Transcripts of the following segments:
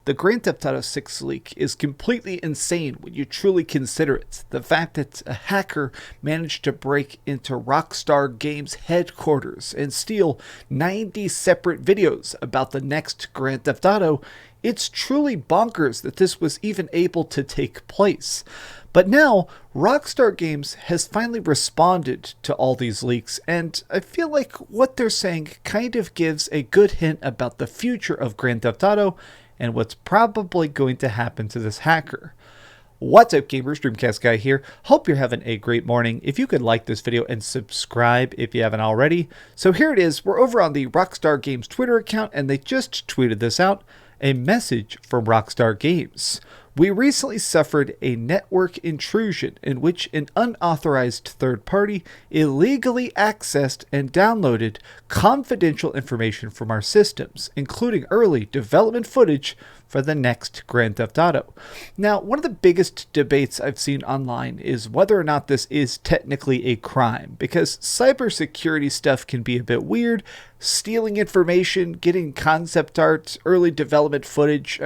The Grand Theft Auto 6 leak is completely insane when you truly consider it. The fact that a hacker managed to break into Rockstar Games headquarters and steal 90 separate videos about the next Grand Theft Auto, it's truly bonkers that this was even able to take place. But now, Rockstar Games has finally responded to all these leaks, and I feel like what they're saying kind of gives a good hint about the future of Grand Theft Auto and what's probably going to happen to this hacker. What's up, gamers? DreamcastGuy here. Hope you're having a great morning. If you could like this video and subscribe if you haven't already. So here it is. We're over on the Rockstar Games Twitter account, and they just tweeted this out. A message from Rockstar Games. We recently suffered a network intrusion in which an unauthorized third party illegally accessed and downloaded confidential information from our systems, including early development footage for the next Grand Theft Auto. Now, one of the biggest debates I've seen online is whether or not this is technically a crime, because cybersecurity stuff can be a bit weird. Stealing information, getting concept art, early development footage,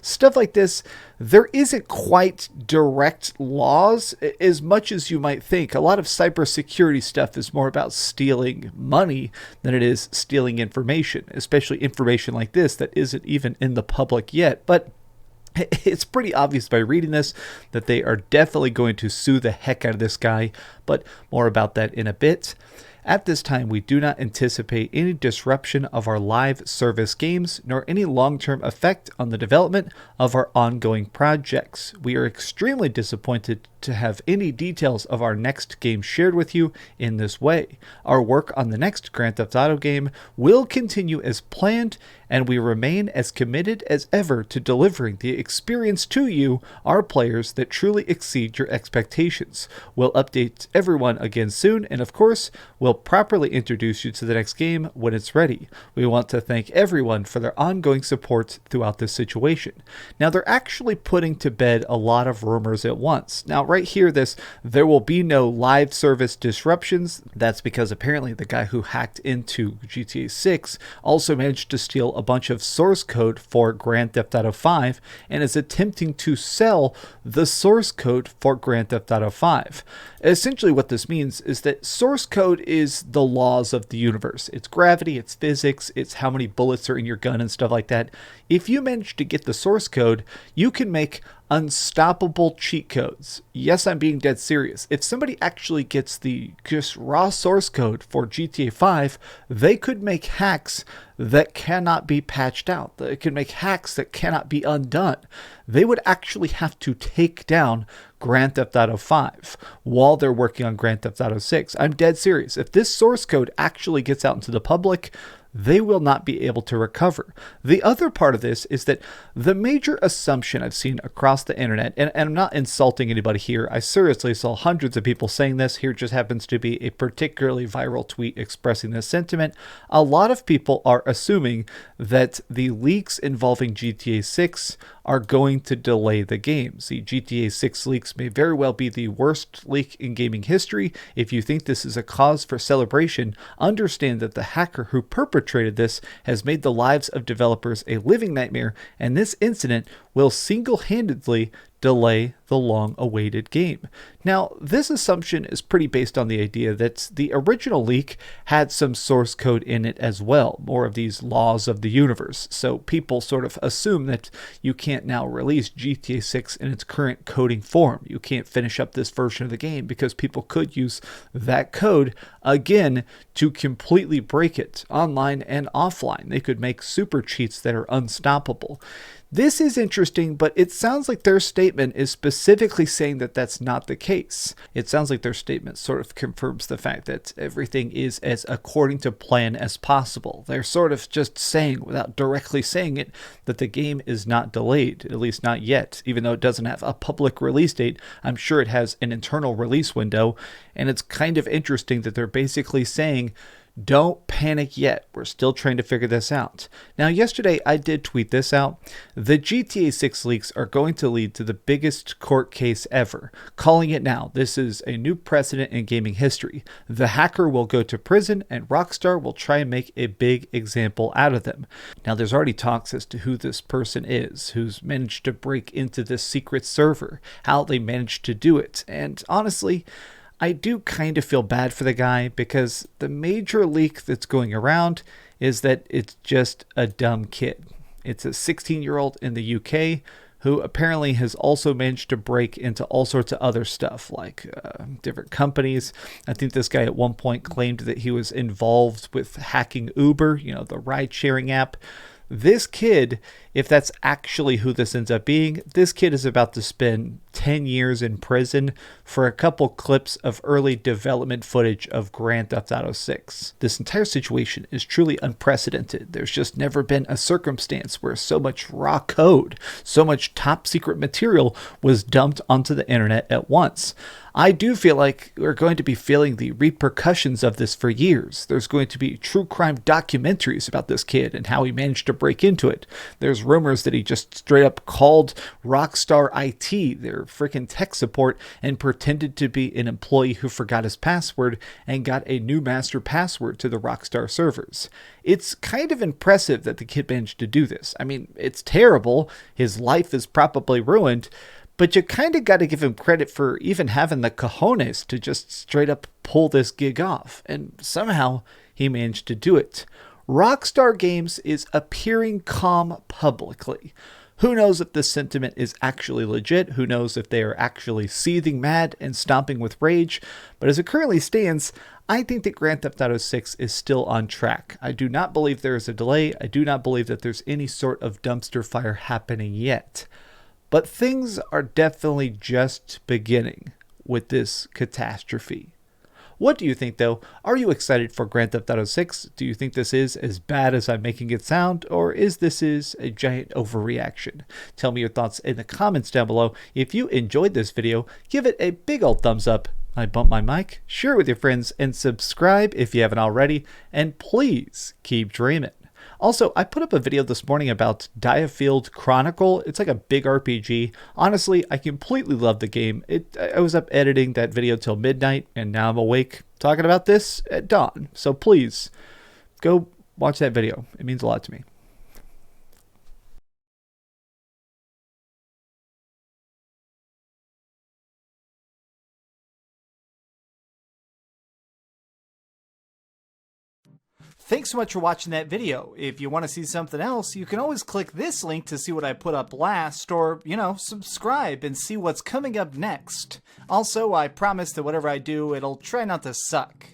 stuff like this, there isn't quite direct laws as much as you might think. A lot of cybersecurity stuff is more about stealing money than it is stealing information, especially information like this that isn't even in the public yet. But it's pretty obvious by reading this that they are definitely going to sue the heck out of this guy, but more about that in a bit. At this time, we do not anticipate any disruption of our live service games, nor any long-term effect on the development of our ongoing projects. We are extremely disappointed to have any details of our next game shared with you in this way. Our work on the next Grand Theft Auto game will continue as planned, and we remain as committed as ever to delivering the experience to you, our players, that truly exceed your expectations. We'll update everyone again soon, and of course, we'll properly introduce you to the next game when it's ready. We want to thank everyone for their ongoing support throughout this situation. Now, they're actually putting to bed a lot of rumors at once. Now, right here, there will be no live service disruptions. That's because apparently the guy who hacked into GTA 6 also managed to steal a bunch of source code for Grand Theft Auto 5 and is attempting to sell the source code for Grand Theft Auto 5. Essentially what this means is that source code is the laws of the universe. It's gravity, it's physics, it's how many bullets are in your gun and stuff like that. If you manage to get the source code, you can make unstoppable cheat codes. Yes, I'm being dead serious. If somebody actually gets the just raw source code for GTA 5, they could make hacks that cannot be patched out. They can make hacks that cannot be undone. They would actually have to take down Grand Theft Auto 5 while they're working on Grand Theft Auto 6. I'm dead serious. If this source code actually gets out into the public, they will not be able to recover. The other part of this is that the major assumption I've seen across the internet, and I'm not insulting anybody here, I seriously saw hundreds of people saying this, here just happens to be a particularly viral tweet expressing this sentiment. A lot of people are assuming that the leaks involving GTA 6 are going to delay the games. The GTA 6 leaks may very well be the worst leak in gaming history. If you think this is a cause for celebration, understand that the hacker who perpetrated this has made the lives of developers a living nightmare, and this incident will single-handedly delay the long-awaited game. Now, this assumption is pretty based on the idea that the original leak had some source code in it as well, more of these laws of the universe. So people sort of assume that you can't now release GTA 6 in its current coding form. You can't finish up this version of the game because people could use that code again to completely break it online and offline. They could make super cheats that are unstoppable. This is interesting, but it sounds like their statement is specifically saying that that's not the case. It sounds like their statement sort of confirms the fact that everything is as according to plan as possible. They're sort of just saying, without directly saying it, that the game is not delayed, at least not yet. Even though it doesn't have a public release date, I'm sure it has an internal release window, and it's kind of interesting that they're basically saying, Don't panic yet. We're still trying to figure this out. Now, yesterday I did tweet this out. The GTA 6 leaks are going to lead to the biggest court case ever. Calling it now. This is a new precedent in gaming history. The hacker will go to prison and Rockstar will try and make a big example out of them. Now, there's already talks as to who this person is, who's managed to break into this secret server, how they managed to do it. And honestly, I do kind of feel bad for the guy because the major leak that's going around is that it's just a dumb kid. It's a 16-year-old in the UK who apparently has also managed to break into all sorts of other stuff like different companies. I think this guy at one point claimed that he was involved with hacking Uber, the ride-sharing app. This kid, if that's actually who this ends up being, this kid is about to spend 10 years in prison for a couple clips of early development footage of Grand Theft Auto 6. This entire situation is truly unprecedented. There's just never been a circumstance where so much raw code, so much top secret material was dumped onto the internet at once. I do feel like we're going to be feeling the repercussions of this for years. There's going to be true crime documentaries about this kid and how he managed to break into it. There's rumors that he just straight up called Rockstar IT, their freaking tech support, and pretended to be an employee who forgot his password and got a new master password to the Rockstar servers. It's kind of impressive that the kid managed to do this. I mean, it's terrible. His life is probably ruined. But you kind of got to give him credit for even having the cojones to just straight up pull this gig off. And somehow he managed to do it. Rockstar Games is appearing calm publicly. Who knows if this sentiment is actually legit? Who knows if they are actually seething mad and stomping with rage? But as it currently stands, I think that Grand Theft Auto 6 is still on track. I do not believe there is a delay. I do not believe that there's any sort of dumpster fire happening yet. But things are definitely just beginning with this catastrophe. What do you think, though? Are you excited for Grand Theft Auto 6? Do you think this is as bad as I'm making it sound, or is this a giant overreaction? Tell me your thoughts in the comments down below. If you enjoyed this video, give it a big old thumbs up. I bumped my mic, share it with your friends, and subscribe if you haven't already. And please keep dreaming. Also, I put up a video this morning about Diafield Chronicle. It's like a big RPG. Honestly, I completely love the game. I was up editing that video till midnight, and now I'm awake talking about this at dawn. So please, go watch that video. It means a lot to me. Thanks so much for watching that video. If you want to see something else, you can always click this link to see what I put up last, or, subscribe and see what's coming up next. Also, I promise that whatever I do, it'll try not to suck.